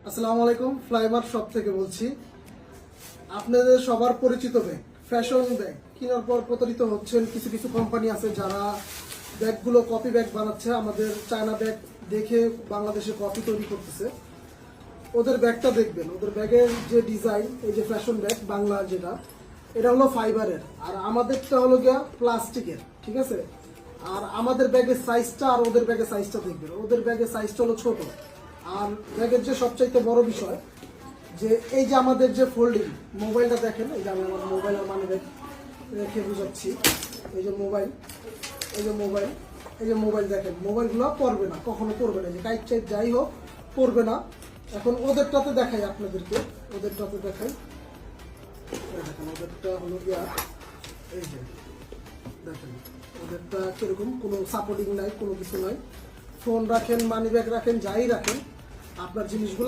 আসসালামু আলাইকুম, ফ্লাইমার শপ থেকে বলছি। আপনাদের সবার পরিচিত ব্যাগ, ফ্যাশন ব্যাগ কেনার পর প্রতারিত হচ্ছেন। কিছু কিছু কোম্পানি আছে যারা ব্যাগগুলো কপি ব্যাগ বানাচ্ছে, আমাদের চায়না ব্যাগ দেখে বাংলাদেশে কপি তৈরি করতেছে। ওদের ব্যাগটা দেখবেন, ওদের ব্যাগের যে ডিজাইন, এই যে ফ্যাশন ব্যাগ বাংলা যেটা, এটা হলো ফাইবারের, আর আমাদেরটা হলো গিয়া প্লাস্টিকের, ঠিক আছে। আর আমাদের ব্যাগের সাইজটা আর ওদের ব্যাগের সাইজটা দেখবেন। ওদের ব্যাগের সাইজটা হলো ছোট। আর ব্যাগের যে সবচাইতে বড় বিষয়, যে এই যে আমাদের যে ফোল্ডিং মোবাইলটা দেখেন, এই যে আমি আমার মোবাইলের মানে রেখে বুঝাচ্ছি। এই যে মোবাইল, এই যে মোবাইল, এই যে মোবাইল দেখেন, মোবাইলগুলো পড়বে না, কখনো পড়বে না, যে কাইট চাইট যাই হোক পড়বে না। এখন ওদেরটাতে দেখাই আপনাদেরকে, ওদেরটাতে দেখাই। দেখেন ওদেরটা হলো গিয়া, এই যে দেখেন ওদেরটা কিরকম, কোনো সাপোর্টিং নাই, কোনো কিছু নাই। ফোন রাখেন, মানি ব্যাগ রাখেন, যাই রাখেন, আপনার জিনিসগুলো